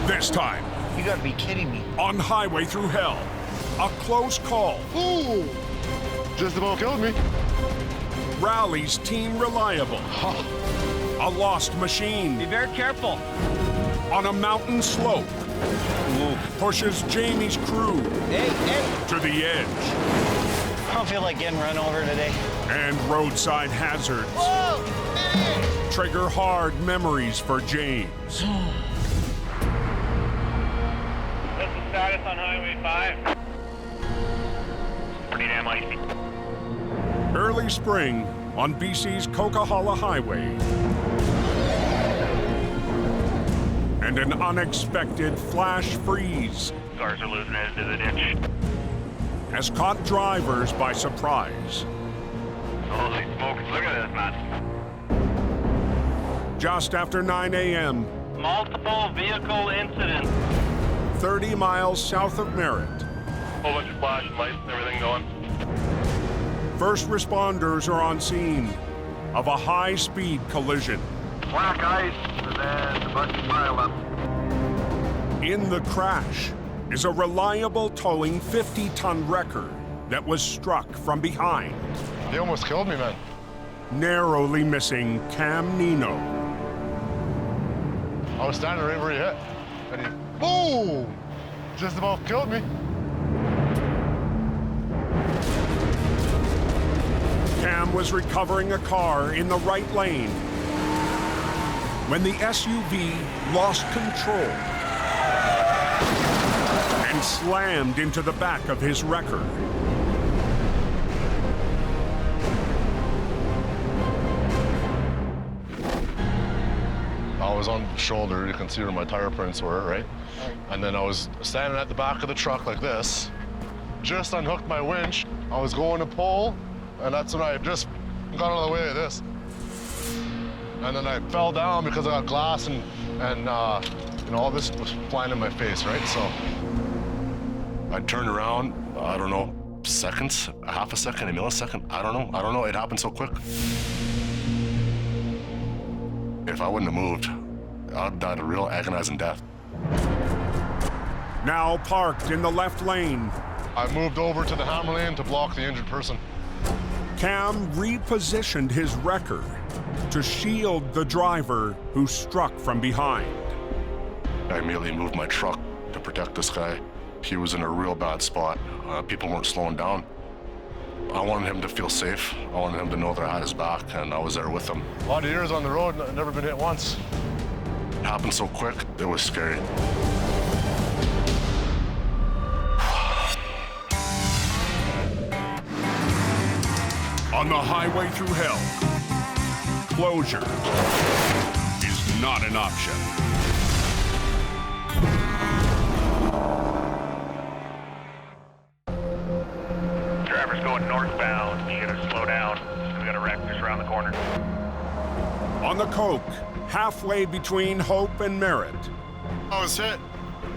This time, You gotta be kidding me. on Highway Thru Hell, a close call Ooh! Just about killed me. rallies Team Reliable. A lost machine Be very careful. on a mountain slope pushes Jamie's crew Hey, to the edge. I don't feel like getting run over today. And roadside hazards Whoa! trigger hard memories for James. What's the status on Highway 5? Pretty damn icy. Early spring on BC's Coquihalla Highway. And an unexpected flash freeze Cars are losing it into the ditch. has caught drivers by surprise. Holy smokes, look at this, man. Just after 9 a.m., Multiple vehicle incidents. 30 miles south of Merritt, Whole bunch of flashing lights and everything going. first responders are on scene of a high-speed collision. Black ice and then a bunch of pileup. In the crash is a reliable towing 50-ton wrecker that was struck from behind, He almost killed me, man. narrowly missing Cam Nino. I was standing right where he hit. And he, boom! Just about killed me. Cam was recovering a car in the right lane when the SUV lost control and slammed into the back of his wrecker. I was on the shoulder. You can see where my tire prints were, right? And then I was standing at the back of the truck like this. Just unhooked my winch. I was going to pull, and that's when I just got out of the way of this. And then I fell down because I got glass and you know, all this was flying in my face, right? So I turned around, I don't know, seconds, a half a second, a millisecond, I don't know, it happened so quick. If I wouldn't have moved, I'd have died a real agonizing death. Now parked in the left lane, I moved over to the hammer lane to block the injured person. Cam repositioned his wrecker to shield the driver who struck from behind. I immediately moved my truck to protect this guy. He was in a real bad spot. People weren't slowing down. I wanted him to feel safe. I wanted him to know that I had his back, and I was there with him. A lot of years on the road, never been hit once. It happened so quick, it was scary. On the Highway Thru Hell, closure is not an option. Driver's going northbound. You gotta slow down. We got a wreck just around the corner. On the Coke, halfway between Hope and Merritt, I was hit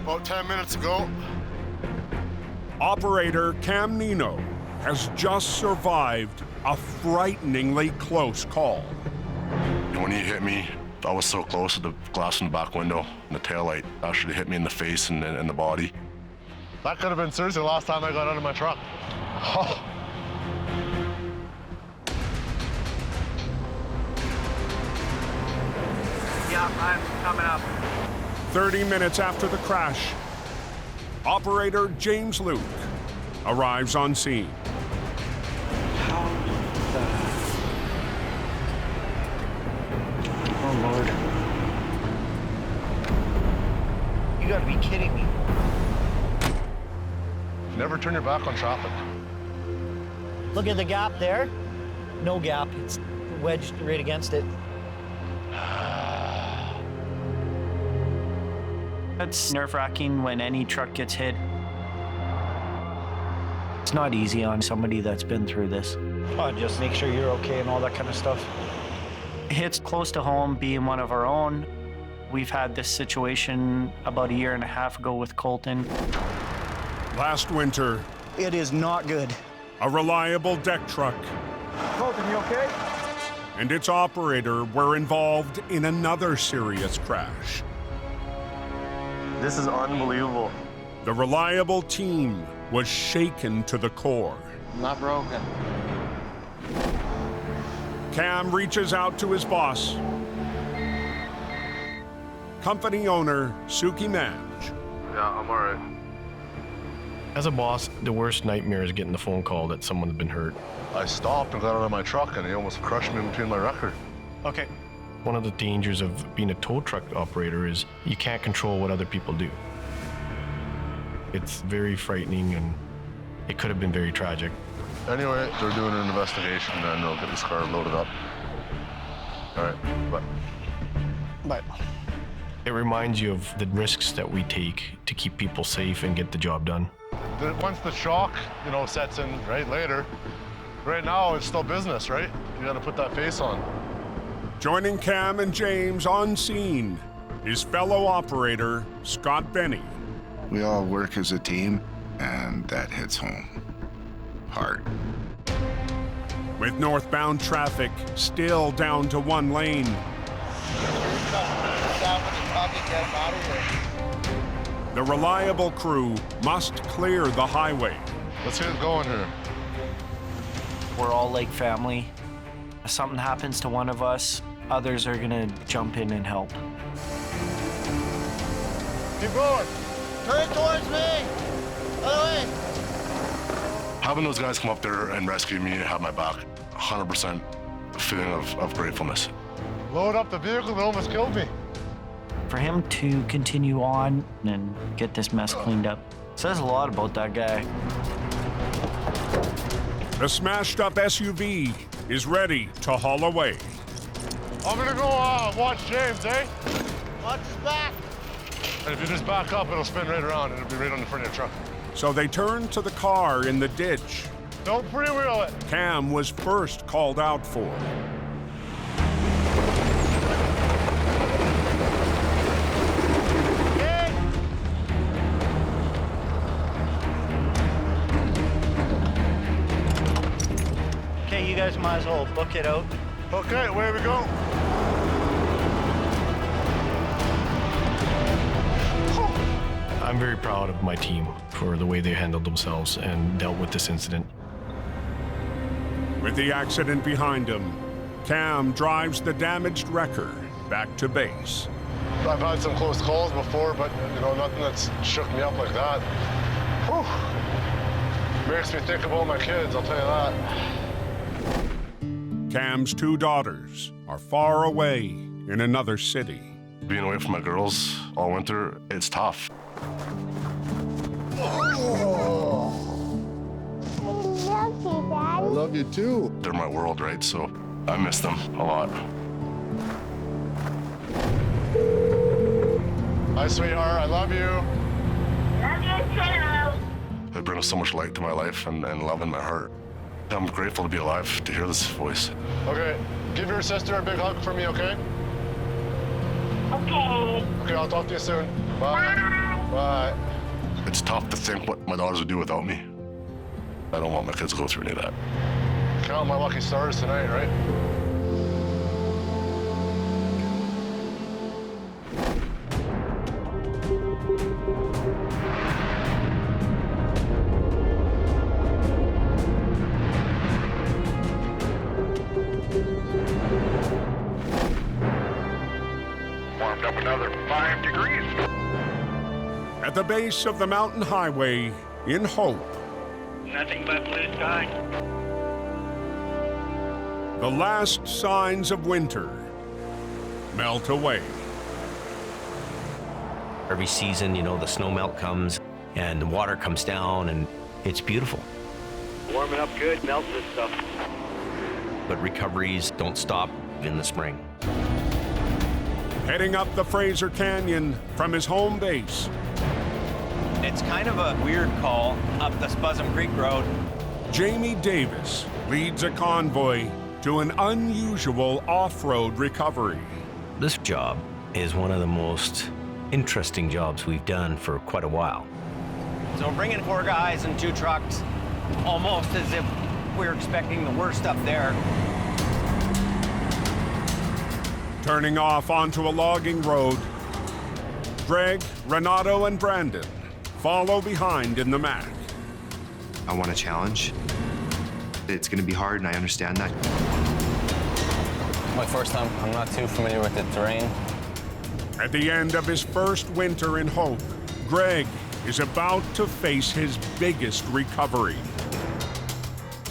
about 10 minutes ago. operator Cam Nino has just survived a frighteningly close call. When he hit me, I was so close to the glass in the back window, and the taillight actually hit me in the face and in the body. That could have been seriously the last time I got out of my truck. Yeah, I'm coming up. 30 minutes after the crash, operator James Luke arrives on scene. Oh, Lord. You gotta be kidding me. Never turn your back on traffic. Look at the gap there. No gap. It's wedged right against it. It's nerve-wracking when any truck gets hit. It's not easy on somebody that's been through this. Oh, just make sure you're okay and all that kind of stuff. It hits close to home being one of our own. We've had this situation about a year and a half ago with Colton. Last winter, It is not good. a reliable deck truck Colton, you okay? and its operator were involved in another serious crash. This is unbelievable. The reliable team was shaken to the core. Not broken. Cam reaches out to his boss, company owner Suki Manj. Yeah, I'm all right. As a boss, the worst nightmare is getting the phone call that someone's been hurt. I stopped and got out of my truck, and he almost crushed me between my rocker. Okay. One of the dangers of being a tow truck operator is you can't control what other people do. It's very frightening, and it could have been very tragic. Anyway, they're doing an investigation, and they'll get this car loaded up. All right, bye. But It reminds you of the risks that we take to keep people safe and get the job done. Once the shock, sets in, right, later, right now it's still business, right? You gotta put that face on. Joining Cam and James on scene is fellow operator Scott Benny. We all work as a team, and that hits home hard. With northbound traffic still down to one lane, the reliable crew must clear the highway. Let's get it going here. We're all like family. If something happens to one of us, others are gonna jump in and help. Keep going. turn towards me. Other way. Having those guys come up there and rescue me and have my back, 100% feeling of gratefulness. Load up the vehicle that almost killed me. For him to continue on and get this mess cleaned up says a lot about that guy. The smashed up SUV is ready to haul away. I'm gonna go watch James, eh? Watch his back. And if you just back up, it'll spin right around and it'll be right on the front of your truck. So they turn to the car in the ditch Don't freewheel it. Cam was first called out for. Okay, you guys might as well book it out. Okay, away we go. I'm very proud of my team for the way they handled themselves and dealt with this incident. With the accident behind him, Cam drives the damaged wrecker back to base. I've had some close calls before, but nothing that's shook me up like that. Whew. Makes me think about my kids, I'll tell you that. Cam's two daughters are far away in another city. Being away from my girls all winter, it's tough. I love you too. They're my world, right? So I miss them a lot. Hi, sweetheart. I love you. Love you too. They bring so much light to my life and love in my heart. I'm grateful to be alive, to hear this voice. Okay, give your sister a big hug for me, okay? Okay. Okay, I'll talk to you soon. Bye. Bye. It's tough to think what my daughters would do without me. I don't want my kids to go through any of that. Count my lucky stars tonight, right? Warmed up another 5 degrees. At the base of the mountain highway in Hope, Nothing but blue sky. the last signs of winter melt away. Every season, the snow melt comes and the water comes down and it's beautiful. Warming up good, melts this stuff. But recoveries don't stop in the spring. Heading up the Fraser Canyon from his home base, It's kind of a weird call up the Spuzzum Creek Road. Jamie Davis leads a convoy to an unusual off-road recovery. This job is one of the most interesting jobs we've done for quite a while. So we're bringing 4 guys and 2 trucks, almost as if we were expecting the worst up there. Turning off onto a logging road, Greg, Renato, and Brandon follow behind in the Mac. I want a challenge. It's going to be hard, and I understand that. My first time. I'm not too familiar with the terrain. At the end of his first winter in Hope, Greg is about to face his biggest recovery.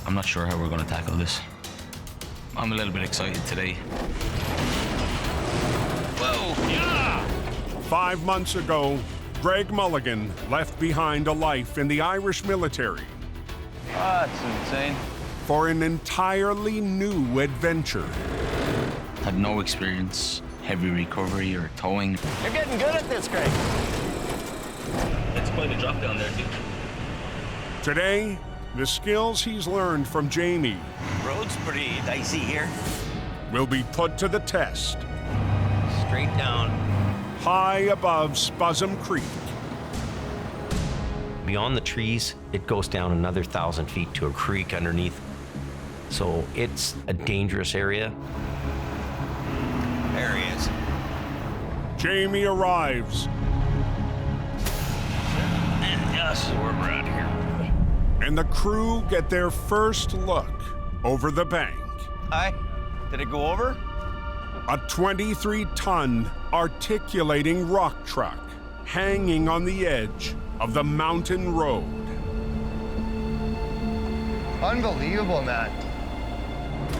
I'm not sure how we're going to tackle this. I'm a little bit excited today. Whoa! Yeah! 5 months ago, Greg Mulligan left behind a life in the Irish military. Ah, that's insane. For an entirely new adventure. Had no experience, heavy recovery or towing. You're getting good at this, Greg. It's quite a drop down there, dude. Today, the skills he's learned from Jamie Road's pretty dicey here. will be put to the test Straight down. high above Spuzzum Creek. Beyond the trees, it goes down another 1,000 feet to a creek underneath. So it's a dangerous area. There he is. Jamie arrives, Yes, we're around here. and the crew get their first look over the bank. Hi. Did it go over? A 23-ton articulating rock truck hanging on the edge of the mountain road. Unbelievable, man.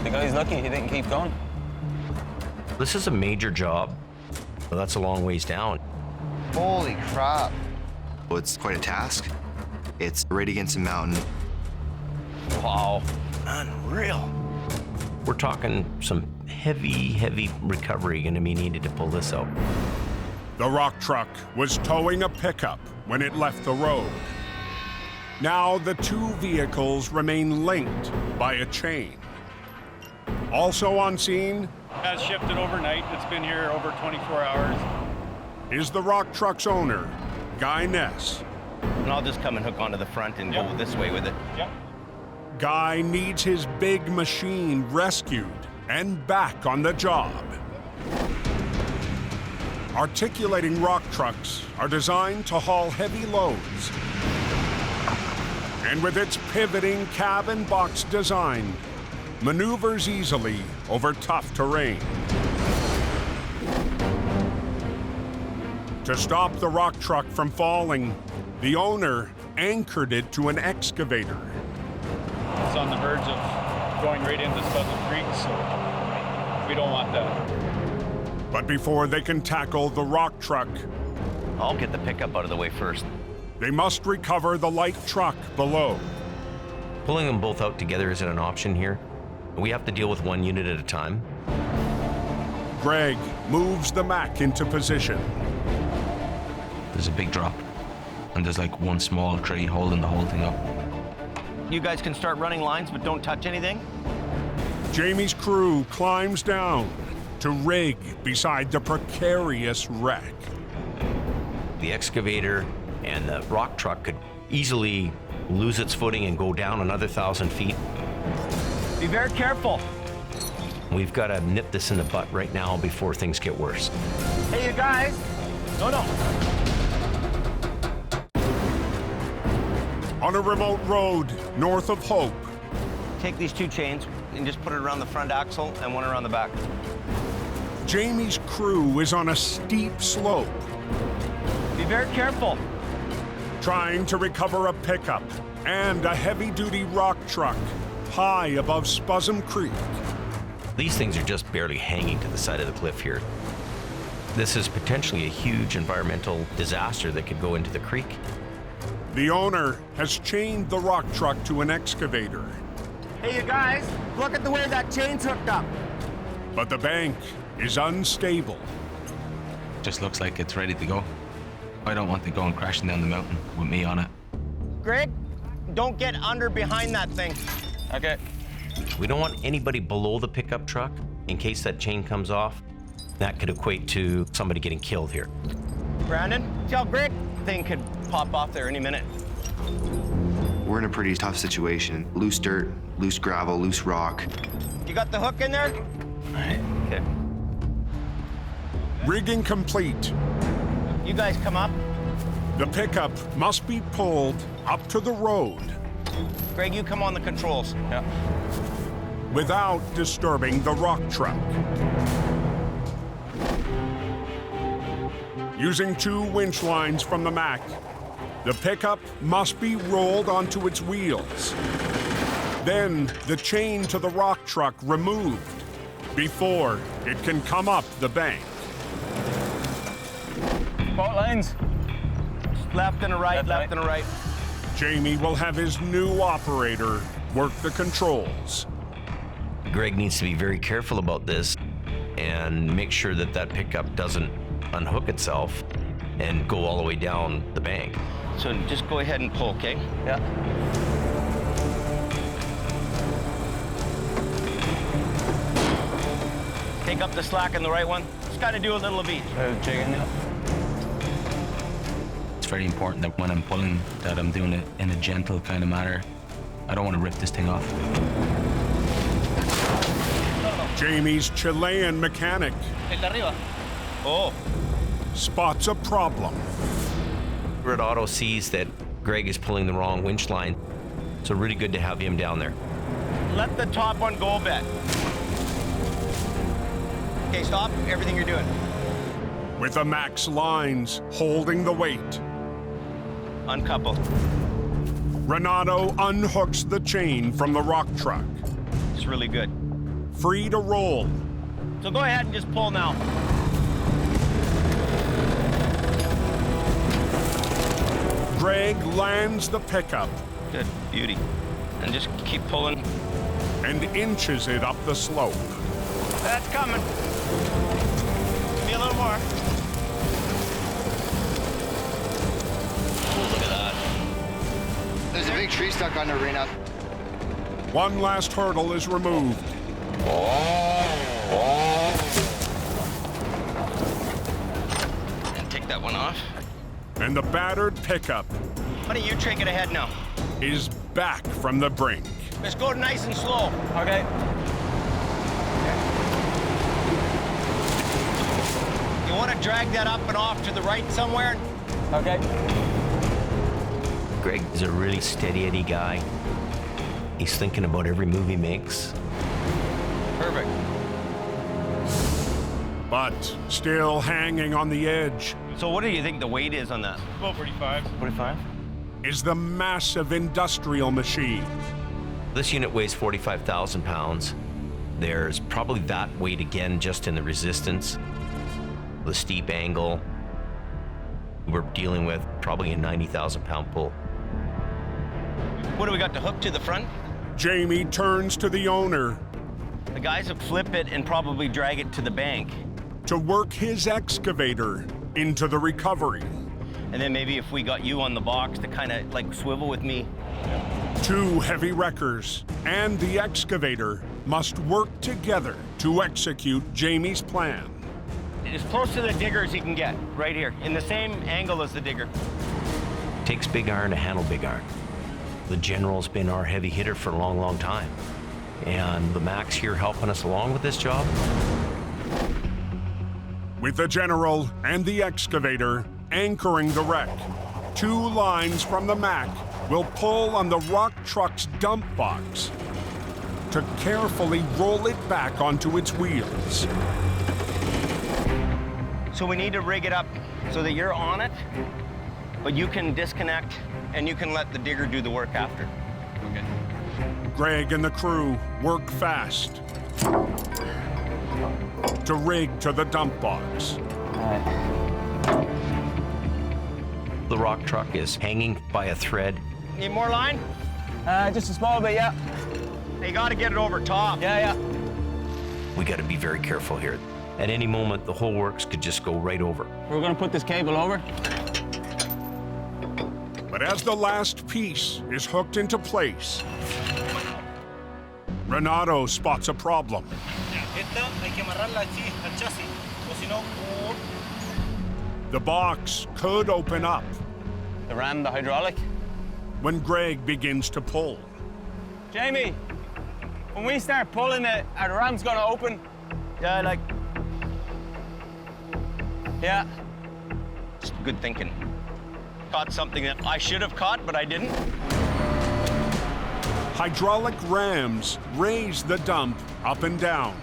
The guy's lucky he didn't keep going. This is a major job. Well, that's a long ways down. Holy crap. Well, it's quite a task. It's right against the mountain. Wow. Unreal. We're talking some heavy recovery going to be needed to pull this out. The rock truck was towing a pickup when it left the road. Now the two vehicles remain linked by a chain. Also on scene Has shifted overnight. It's been here over 24 hours. is the rock truck's owner, Guy Ness. And I'll just come and hook onto the front and go this way with it. Yep. Guy needs his big machine rescued and back on the job. Articulating rock trucks are designed to haul heavy loads. And with its pivoting cab and box design, maneuvers easily over tough terrain. To stop the rock truck from falling, the owner anchored it to an excavator. It's on the verge of going right into Spuzzum Creek, so we don't want that. But before they can tackle the rock truck, I'll get the pickup out of the way first. they must recover the light truck below. Pulling them both out together isn't an option here. We have to deal with one unit at a time. Greg moves the Mac into position. There's a big drop, and there's like one small tree holding the whole thing up. You guys can start running lines, but don't touch anything. Jamie's crew climbs down to rig beside the precarious wreck. The excavator and the rock truck could easily lose its footing and go down another 1,000 feet. Be very careful. We've got to nip this in the butt right now before things get worse. Hey, you guys. No. On a remote road north of Hope, Take these two chains and just put it around the front axle and one around the back. Jamie's crew is on a steep slope, Be very careful. trying to recover a pickup and a heavy-duty rock truck high above Spuzzum Creek. These things are just barely hanging to the side of the cliff here. This is potentially a huge environmental disaster that could go into the creek. The owner has chained the rock truck to an excavator, Hey, you guys. Look at the way that chain's hooked up. but the bank is unstable. Just looks like it's ready to go. I don't want it going crashing down the mountain with me on it. Greg, don't get under behind that thing. Okay. We don't want anybody below the pickup truck in case that chain comes off. That could equate to somebody getting killed here. Brandon, tell Greg thing could pop off there any minute. We're in a pretty tough situation. Loose dirt, loose gravel, loose rock. You got the hook in there? Okay. Rigging complete. You guys come up. The pickup must be pulled up to the road Greg, you come on the controls. Yeah. without disturbing the rock truck. Using 2 winch lines from the Mack, the pickup must be rolled onto its wheels. Then the chain to the rock truck removed before it can come up the bank. Boat lines. Left and a right, left and a right. Jamie will have his new operator work the controls. Greg needs to be very careful about this and make sure that that pickup doesn't unhook itself and go all the way down the bank. So just go ahead and pull, okay? Yeah. Take up the slack on the right one. Just gotta do a little of each. It's very important that when I'm pulling, that I'm doing it in a gentle kind of manner. I don't want to rip this thing off. Jamie's Chilean mechanic spots a problem. Red Auto sees that Greg is pulling the wrong winch line, so really good to have him down there. Let the top one go a bit. Okay, stop everything you're doing. With the Mack's lines holding the weight, Uncouple. Renato unhooks the chain from the rock truck. It's really good. Free to roll. So go ahead and just pull now. Greg lands the pickup. Good, beauty. And just keep pulling. And inches it up the slope. That's coming. Give me a little more. Look at that. There's a big tree stuck on the arena. One last hurdle is removed. And take that one off. And the battered pickup Why don't you take it ahead now? is back from the brink. Let's go nice and slow. Okay. You want to drag that up and off to the right somewhere? Okay. Greg is a really steady Eddie guy. He's thinking about every move he makes. Perfect. But still hanging on the edge So what do you think the weight is on that? About 45. 45? is the massive industrial machine. This unit weighs 45,000 pounds. There's probably that weight again just in the resistance, the steep angle. We're dealing with probably a 90,000 pound pull. What do we got to hook to the front? Jamie turns to the owner The guys will flip it and probably drag it to the bank. to work his excavator into the recovery. And then maybe if we got you on the box to kind of like swivel with me. 2 heavy wreckers and the excavator must work together to execute Jamie's plan. As close to the digger as you can get, right here, in the same angle as the digger. Takes big iron to handle big iron. The General's been our heavy hitter for a long, long time. And the Mack's here helping us along with this job. With the General and the excavator anchoring the wreck, 2 lines from the Mack will pull on the rock truck's dump box to carefully roll it back onto its wheels. So we need to rig it up so that you're on it, but you can disconnect and you can let the digger do the work after. Okay. Greg and the crew work fast to rig to the dump box. The rock truck is hanging by a thread. Need more line? Just a small bit, yeah. You gotta get it over top. Yeah. We got to be very careful here. At any moment, the whole works could just go right over. We're gonna put this cable over. But as the last piece is hooked into place, Renato spots a problem. The box could open up The ram, the hydraulic. when Greg begins to pull. Jamie, when we start pulling it, the ram's gonna open. Yeah, like, Yeah. good thinking. Caught something that I should have caught, but I didn't. Hydraulic rams raise the dump up and down,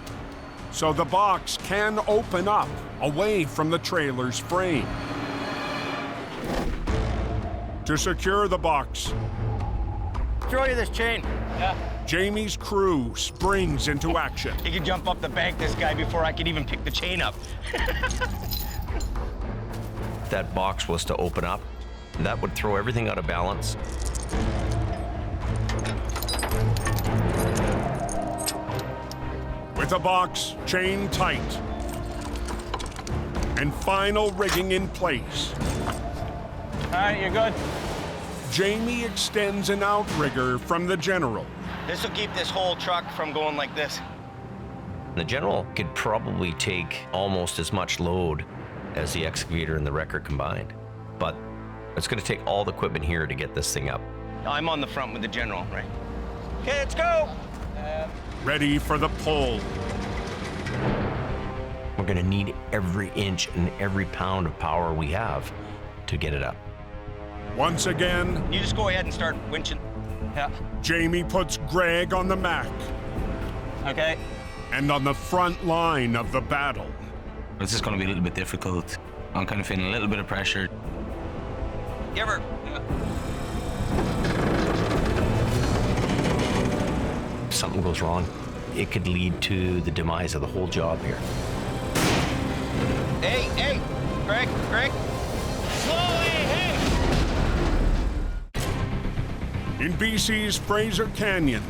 so the box can open up away from the trailer's frame. To secure the box, Throw you this chain. Yeah. Jamie's crew springs into action. He could jump up the bank, this guy, before I could even pick the chain up. If that box was to open up, that would throw everything out of balance. With the box chain tight and final rigging in place, All right, you're good. Jamie extends an outrigger from the General. This will keep this whole truck from going like this. The General could probably take almost as much load as the excavator and the wrecker combined. But it's going to take all the equipment here to get this thing up. I'm on the front with the General, right? Okay, let's go. Ready for the pull. We're going to need every inch and every pound of power we have to get it up. Once again, You just go ahead and start winching. Yeah. Jamie puts Greg on the Mac Okay. and on the front line of the battle. This is going to be a little bit difficult. I'm kind of feeling a little bit of pressure. Give her. If something goes wrong, it could lead to the demise of the whole job here. Hey, Greg. Slowly, hey. In BC's Fraser Canyon,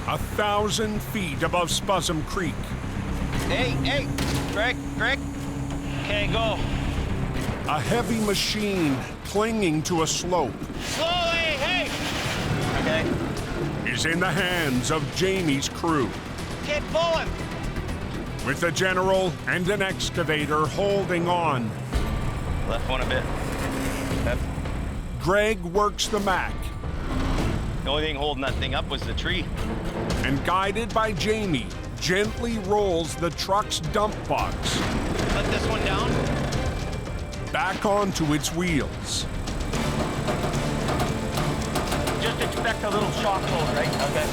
1,000 feet above Spuzzum Creek, Hey, Greg. Okay, go. a heavy machine clinging to a slope Slowly, hey. Okay. is in the hands of Jamie's crew, Keep pulling. with the General and an excavator holding on. Left one a bit. Left. Greg works the Mac, The only thing holding that thing up was the tree. and guided by Jamie, gently rolls the truck's dump box Let this one down. back onto its wheels. Just expect a little shock load, right? Okay.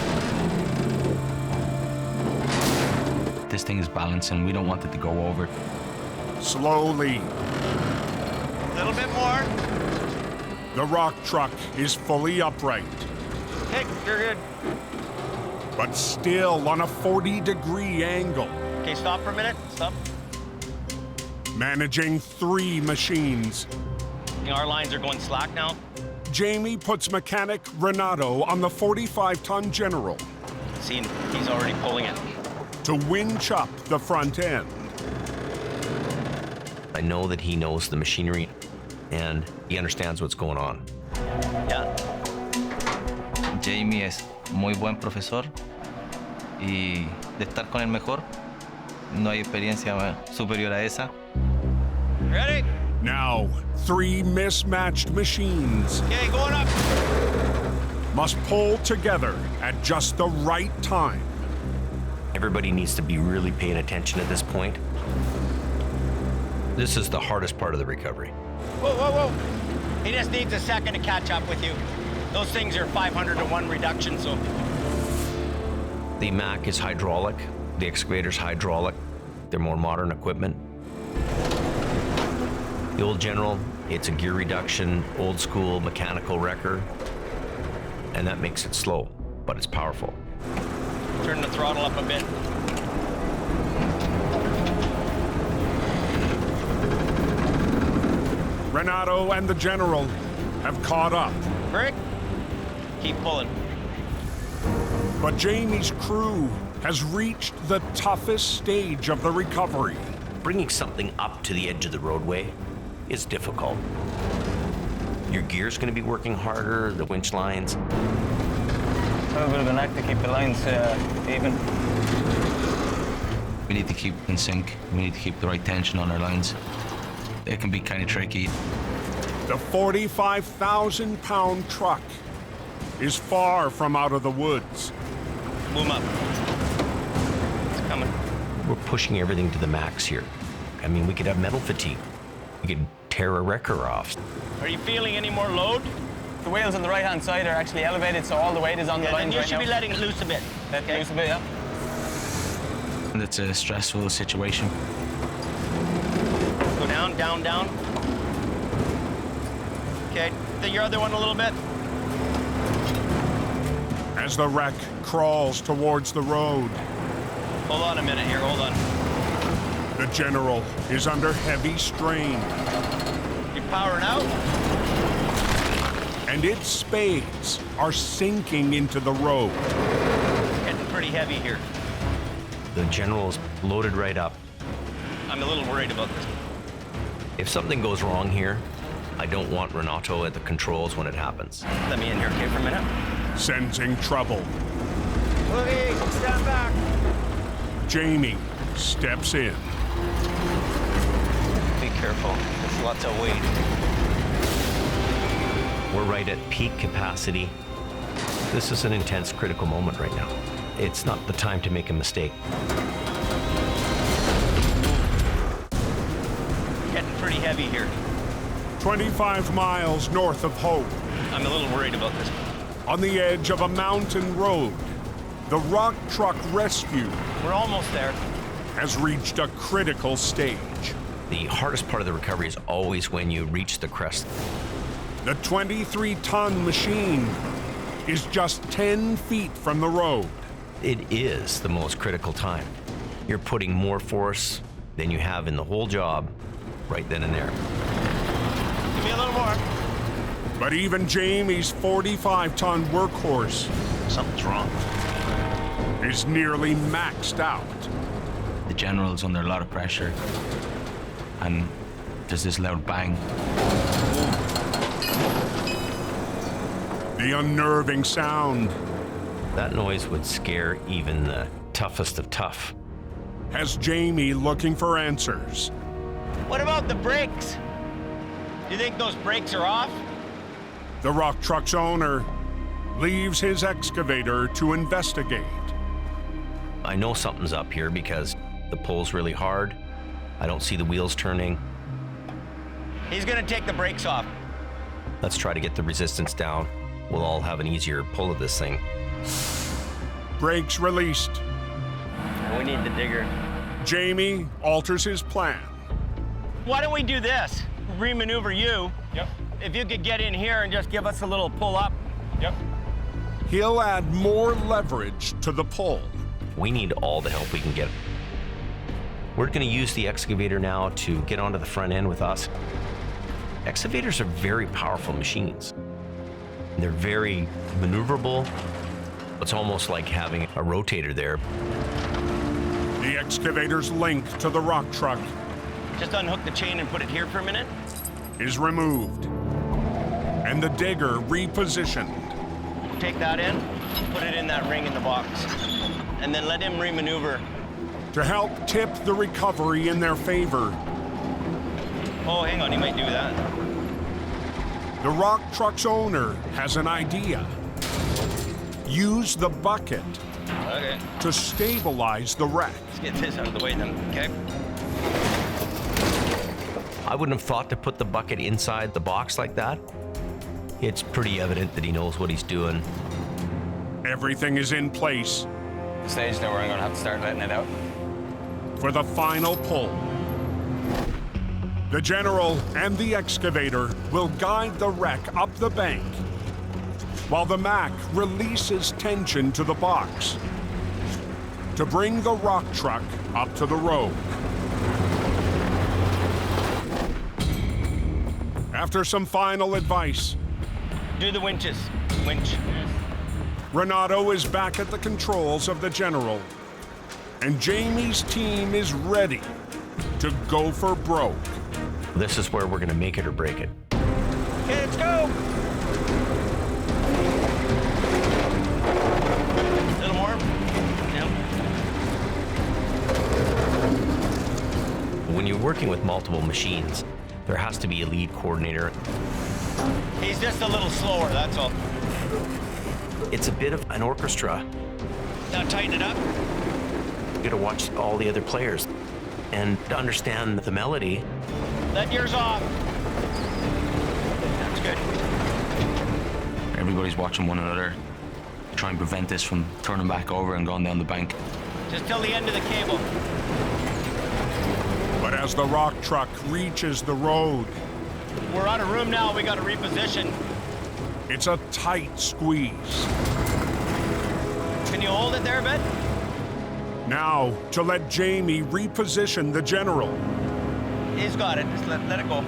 This thing is balancing. We don't want it to go over. Slowly, A little bit more. the rock truck is fully upright, Okay, you're good. but still on a 40-degree angle, Okay, stop for a minute. Stop. managing 3 machines. You know, our lines are going slack now. Jamie puts mechanic Renato on the 45-ton General See, he's already pulling it. to winch up the front end. I know that he knows the machinery and he understands what's going on. Yeah. Jamie es muy buen profesor y de estar con el mejor, no hay experiencia superior a esa. Ready? Now, 3 mismatched machines Okay, going up. must pull together at just the right time. Everybody needs to be really paying attention at this point. This is the hardest part of the recovery. Whoa. He just needs a second to catch up with you. Those things are 500 to 1 reduction, so. The Mac is hydraulic, the excavator's hydraulic. They're more modern equipment. The old General, it's a gear reduction, old school mechanical wrecker, and that makes it slow, but it's powerful. Turn the throttle up a bit. Renato and the General have caught up, Greg, keep pulling. but Jamie's crew has reached the toughest stage of the recovery. Bringing something up to the edge of the roadway is difficult. Your gear's going to be working harder, the winch lines. A little bit of an act to keep the lines even. We need to keep in sync. We need to keep the right tension on our lines. It can be kind of tricky. The 45,000-pound truck is far from out of the woods. Boom up. It's coming. We're pushing everything to the max here. I mean, we could have metal fatigue. You could tear a wrecker off. Are you feeling any more load? The wheels on the right-hand side are actually elevated, so all the weight is on the Then lines you right should now. be letting it loose a bit. Let it loose a bit, yeah. And it's a stressful situation. Go down, down, down. Okay, your other one a little bit. As the wreck crawls towards the road, Hold on a minute here, hold on. the General is under heavy strain, You're powering out? and its spades are sinking into the road. Getting pretty heavy here. The General's loaded right up. I'm a little worried about this. If something goes wrong here, I don't want Renato at the controls when it happens. Let me in here, okay, for a minute. Sensing trouble, Okay, stand back. Jamie steps in. Be careful, there's lots of weight. We're right at peak capacity. This is an intense, critical moment right now. It's not the time to make a mistake. Getting pretty heavy here. 25 miles north of Hope, I'm a little worried about this. on the edge of a mountain road, the rock truck rescue We're almost there. has reached a critical stage. The hardest part of the recovery is always when you reach the crest. The 23-ton machine is just 10 feet from the road. It is the most critical time. You're putting more force than you have in the whole job right then and there. Give me a little more. But even Jamie's 45-ton workhorse Something's wrong. is nearly maxed out. The General's under a lot of pressure. And there's this loud bang. The unnerving sound That noise would scare even the toughest of tough. has Jamie looking for answers. What about the brakes? Do you think those brakes are off? The rock truck's owner leaves his excavator to investigate. I know something's up here because the pull's really hard. I don't see the wheels turning. He's gonna take the brakes off. Let's try to get the resistance down. We'll all have an easier pull of this thing. Brakes released. We need the digger. Jamie alters his plan. Why don't we do this? Remaneuver you. Yep. If you could get in here and just give us a little pull up. Yep. He'll add more leverage to the pull. We need all the help we can get. We're going to use the excavator now to get onto the front end with us. Excavators are very powerful machines. They're very maneuverable. It's almost like having a rotator there. The excavator's link to the rock truck Just unhook the chain and put it here for a minute. is removed, and the digger repositioned. Take that in, put it in that ring in the box, and then let him remaneuver. To help tip the recovery in their favor, Oh, hang on, he might do that. the rock truck's owner has an idea. Use the bucket Okay, to stabilize the wreck. let's get this out of the way then, okay? I wouldn't have thought to put the bucket inside the box like that. It's pretty evident that he knows what he's doing. Everything is in place Stage now where I'm gonna have to start letting it out. for the final pull. The General and the excavator will guide the wreck up the bank, while the Mac releases tension to the box to bring the rock truck up to the road. After some final advice, Do the winches. Winch. Renato is back at the controls of the General, and Jamie's team is ready to go for broke. This is where we're going to make it or break it. Okay, let's go. A little more. Yeah. When you're working with multiple machines, there has to be a lead coordinator. He's just a little slower, that's all. It's a bit of an orchestra. Now tighten it up. You got to watch all the other players and to understand the melody. Let yours off. That's good. Everybody's watching one another, try and prevent this from turning back over and going down the bank. Just till the end of the cable. But as the rock truck reaches the road, We're out of room now. We got to reposition. it's a tight squeeze. Can you hold it there a bit? Now, to let Jamie reposition the General. He's got it. Just let it go.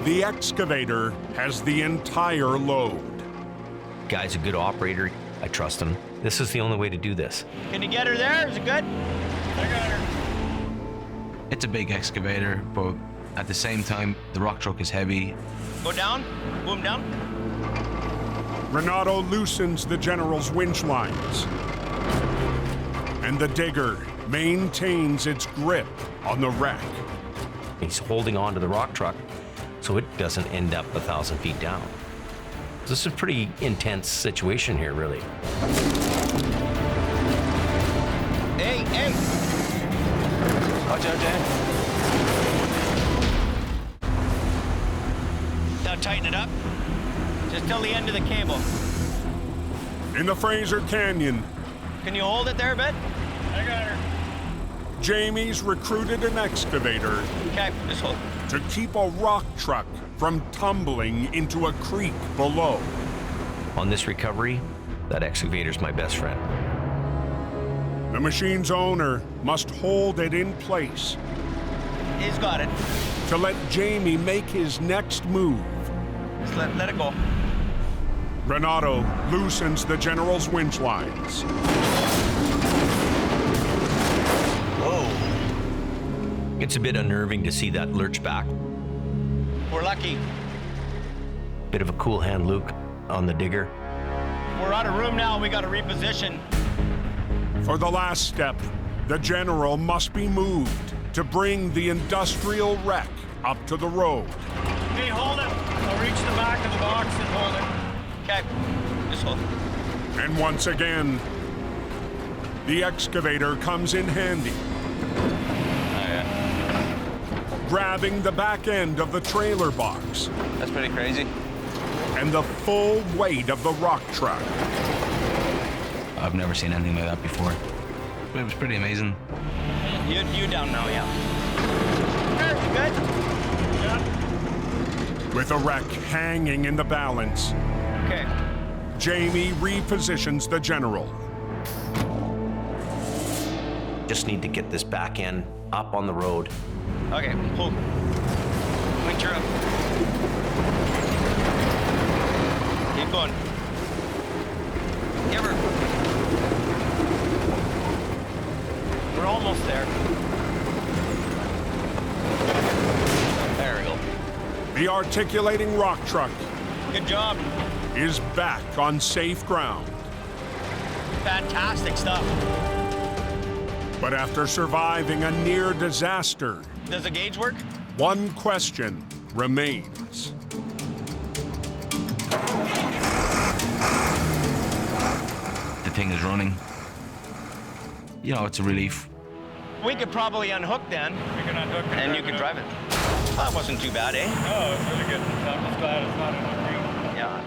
The excavator has the entire load. Guy's a good operator. I trust him. This is the only way to do this. Can you get her there? Is it good? I got her. It's a big excavator, but at the same time, the rock truck is heavy. Go down. Boom down. Renato loosens the General's winch lines. And the digger maintains its grip on the wreck. He's holding on to the rock truck so it doesn't end up 1,000 feet down. This is a pretty intense situation here, really. Hey, hey. Watch out, Dan. Now tighten it up. Just till the end of the cable. In the Fraser Canyon, Can you hold it there a bit? I got her. Jamie's recruited an excavator Okay, just hold. to keep a rock truck from tumbling into a creek below. On this recovery, that excavator's my best friend. The machine's owner must hold it in place He's got it. to let Jamie make his next move. Just let it go. Renato loosens the General's winch lines. Whoa. It's a bit unnerving to see that lurch back. We're lucky. Bit of a cool hand Luke on the digger. We're out of room now. We got to reposition. For the last step, the General must be moved to bring the industrial wreck up to the road. Okay, hold it. I'll reach the back of the box and hold it. Okay, just hold it. And once again, the excavator comes in handy. Grabbing the back end of the trailer box. That's pretty crazy. And the full weight of the rock truck. I've never seen anything like that before. It was pretty amazing. You down now, yeah. You good? Yeah. With the wreck hanging in the balance, Okay. Jamie repositions the General. Just need to get this back end up on the road. Okay, pull. Winch her up. Keep going. Give her. We're almost there. There we go. The articulating rock truck Good job. is back on safe ground. Fantastic stuff. But after surviving a near disaster, Does the gauge work? one question remains. The thing is running. You know, it's a relief. We could probably unhook then. We can unhook it. And you could drive it. That wasn't too bad, eh? Oh, it's really good. I'm just glad it's not in the creek. Yeah.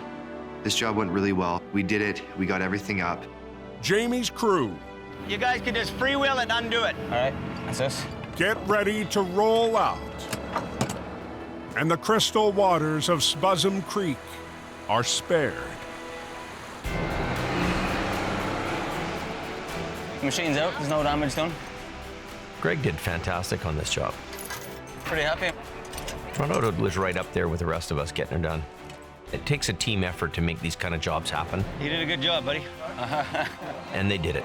This job went really well. We did it. We got everything up. Jamie's crew You guys can just freewheel it and undo it. All right, that's us. get ready to roll out. And the crystal waters of Spuzzum Creek are spared. Machine's out. There's no damage done. Greg did fantastic on this job. Pretty happy. Renato was right up there with the rest of us getting it done. It takes a team effort to make these kind of jobs happen, You did a good job, buddy. and they did it.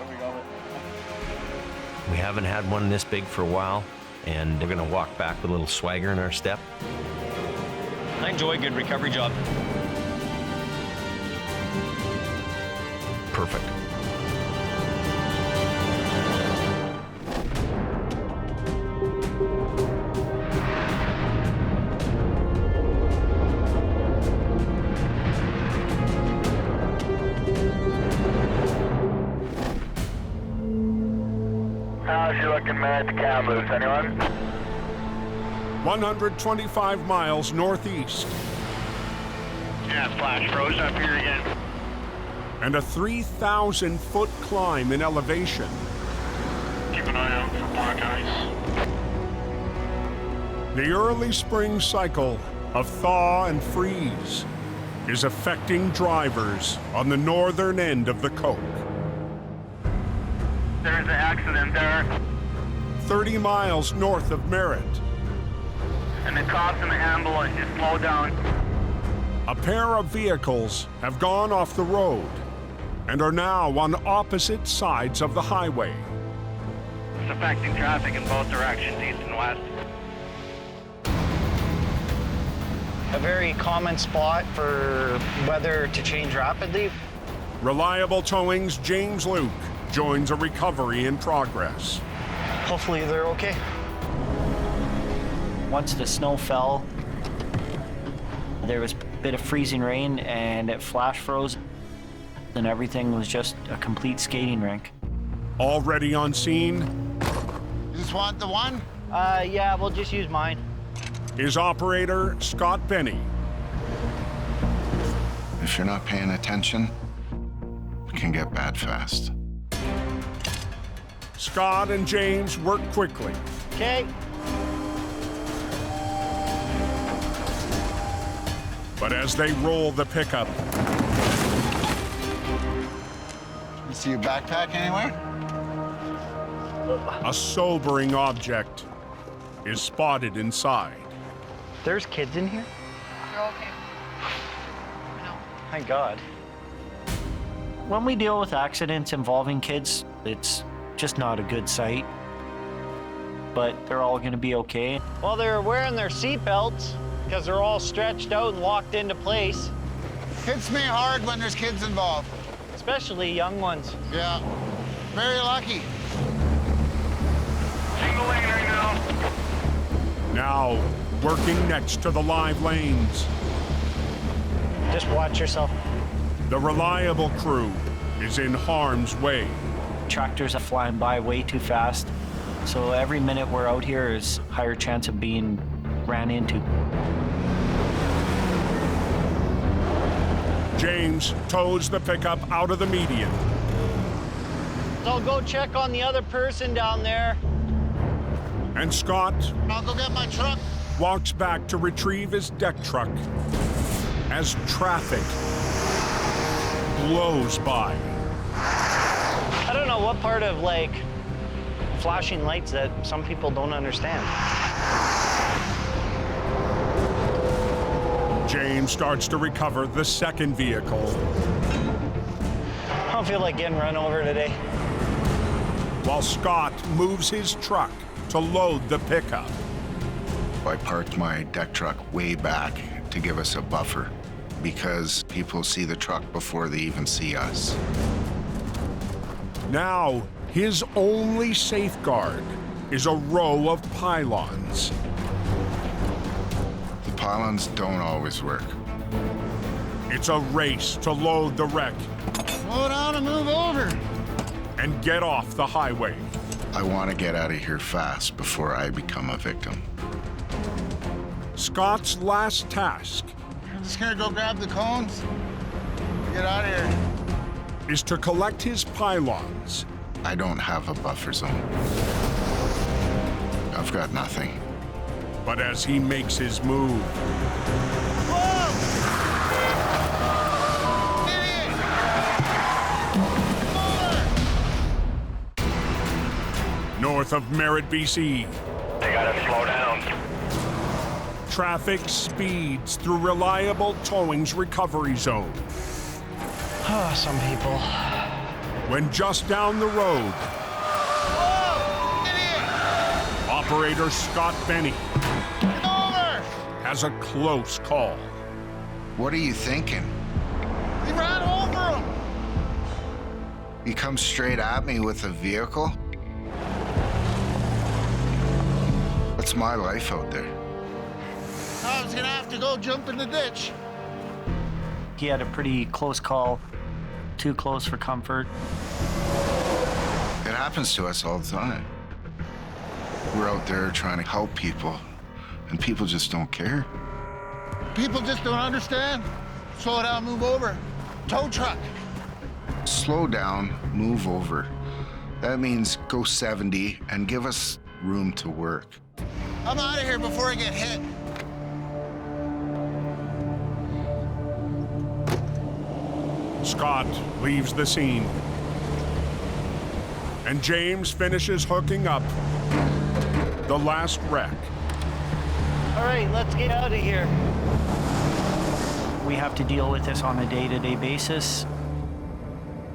We haven't had one this big for a while, and we're gonna walk back with a little swagger in our step. I enjoy a good recovery job. Perfect. How's you looking, man? The cab loose, anyone? 125 miles northeast. Yeah, flash froze up here again. And a 3,000-foot climb in elevation. Keep an eye out for black ice. The early spring cycle of thaw and freeze is affecting drivers on the northern end of the Coke. There's an accident there. 30 miles north of Merritt. And the cops and the ambulance just slowed down. A pair of vehicles have gone off the road and are now on opposite sides of the highway. It's affecting traffic in both directions, east and west. A very common spot for weather to change rapidly. Reliable Towing's James Luke joins a recovery in progress. Hopefully they're okay. Once the snow fell, there was a bit of freezing rain and it flash froze, and everything was just a complete skating rink. Already on scene. You just want the one? Yeah, we'll just use mine. Is operator Scott Benny. If you're not paying attention, it can get bad fast. Scott and James work quickly. Okay. But as they roll the pickup, You see your backpack anywhere? a sobering object is spotted inside. There's kids in here? You're okay. Thank God. When we deal with accidents involving kids, it's just not a good sight. But they're all gonna be okay. Well, they're wearing their seatbelts because they're all stretched out and locked into place. Hits me hard when there's kids involved. Especially young ones. Yeah, very lucky. Single lane right now. Now, working next to the live lanes, Just watch yourself. the reliable crew is in harm's way. Tractors are flying by way too fast, so every minute we're out here is higher chance of being ran into. James tows the pickup out of the median. So go check on the other person down there. And Scott I'll go get my truck. walks back to retrieve his deck truck as traffic blows by. I don't know what part of like flashing lights that some people don't understand. James starts to recover the second vehicle. I don't feel like getting run over today. While Scott moves his truck to load the pickup. I parked my deck truck way back to give us a buffer because people see the truck before they even see us. Now, his only safeguard is a row of pylons. The pylons don't always work. It's a race to load the wreck Slow down and move over. and get off the highway. I want to get out of here fast before I become a victim. Scott's last task I'm just gonna go grab the cones. Get out of here. is to collect his pylons. I don't have a buffer zone. I've got nothing. But as he makes his move, north of Merritt, BC, They gotta slow down. traffic speeds through reliable towing's recovery zone. Oh, some people. When just down the road, operator Scott Benny has a close call. What are you thinking? He ran over him. You come straight at me with a vehicle? What's my life out there? I was gonna have to go jump in the ditch. He had a pretty close call, too close for comfort. It happens to us all the time. We're out there trying to help people and people just don't care. People just don't understand. Slow down, move over. Tow truck. Slow down, move over. That means go 70 and give us room to work. I'm out of here before I get hit. Scott leaves the scene, and James finishes hooking up the last wreck. All right, let's get out of here. We have to deal with this on a day-to-day basis.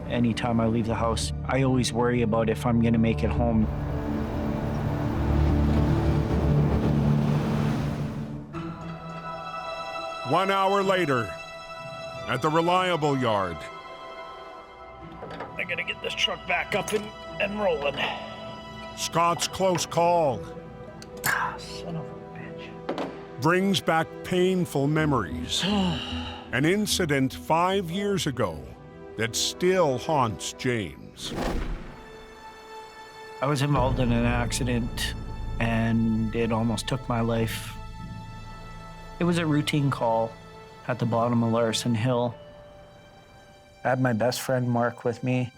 Anytime I leave the house, I always worry about if I'm gonna make it home. One hour later, at the reliable yard. I gotta get this truck back up and rolling. Scott's close call Son of a bitch. brings back painful memories. An incident 5 years ago that still haunts James. I was involved in an accident and it almost took my life. It was a routine call at the bottom of Larson Hill. I had my best friend Mark with me.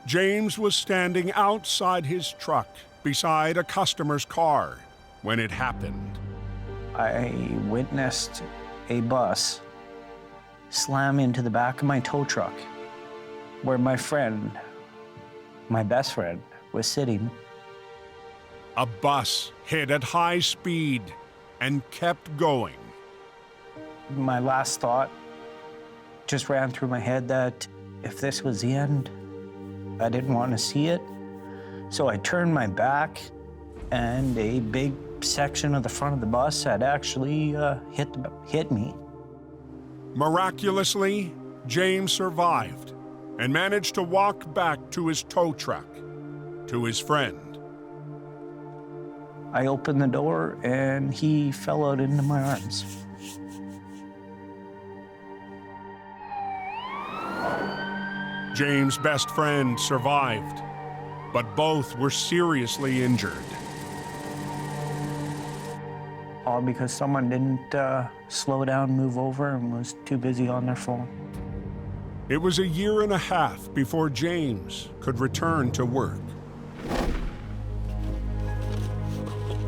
James was standing outside his truck beside a customer's car when it happened. I witnessed a bus slam into the back of my tow truck where my friend, my best friend, was sitting. A bus hit at high speed and kept going. My last thought just ran through my head that if this was the end, I didn't want to see it. So I turned my back and a big section of the front of the bus had actually hit me. Miraculously, James survived and managed to walk back to his tow truck, to his friend. I opened the door and he fell out into my arms. James' best friend survived, but both were seriously injured. All because someone didn't slow down, move over, and was too busy on their phone. It was a year and a half before James could return to work.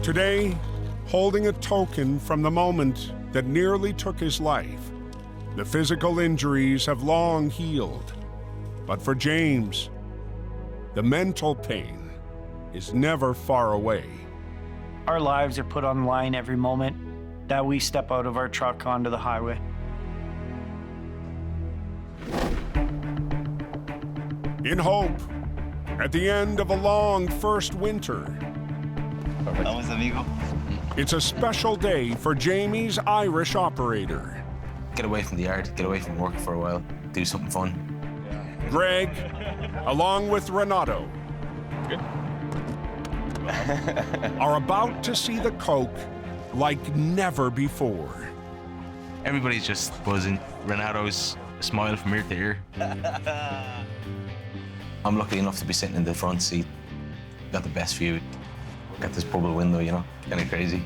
Today, holding a token from the moment that nearly took his life, the physical injuries have long healed. But for James, the mental pain is never far away. Our lives are put on the line every moment that we step out of our truck onto the highway. In hope, at the end of a long first winter, Vamos, amigo. it's a special day for Jamie's Irish operator. Get away from the yard, get away from work for a while, do something fun. Greg, along with Renato, are about to see the Coke like never before. Everybody's just buzzing. Renato's smile from ear to ear. I'm lucky enough to be sitting in the front seat. Got the best view. Got this bubble window, you know, kind of crazy.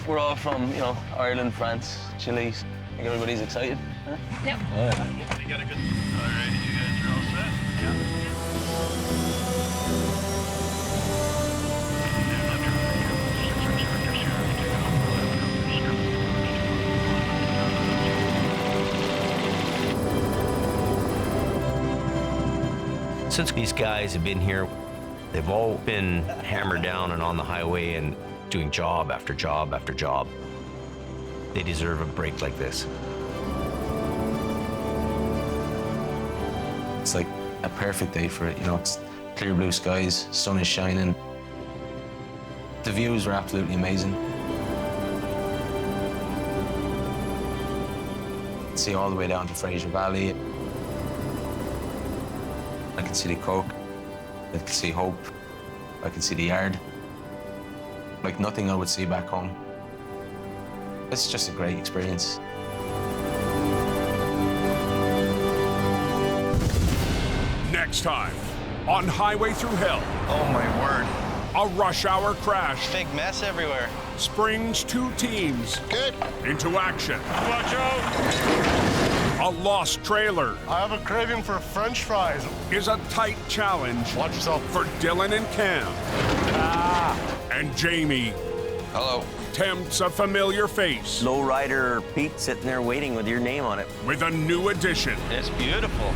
We're all from, Ireland, France, Chile. I think everybody's excited. Huh? Yep. You got a good... All right, you guys are all set? Yeah. Since these guys have been here, they've all been hammered down and on the highway and doing job after job after job. They deserve a break like this. It's like a perfect day for it, it's clear blue skies, sun is shining. The views are absolutely amazing. See all the way down to Fraser Valley. I can see the Coke, I can see Hope, I can see the yard. Like nothing I would see back home. It's just a great experience. Next time on Highway Thru Hell. Oh my word. A rush hour crash Big mess everywhere. springs two teams into action. Watch out! A lost trailer I have a craving for French fries. is a tight challenge Watch yourself. for Dylan and Cam. And Jamie Hello. tempts a familiar face Lowrider Pete sitting there waiting with your name on it. with a new addition. It's beautiful.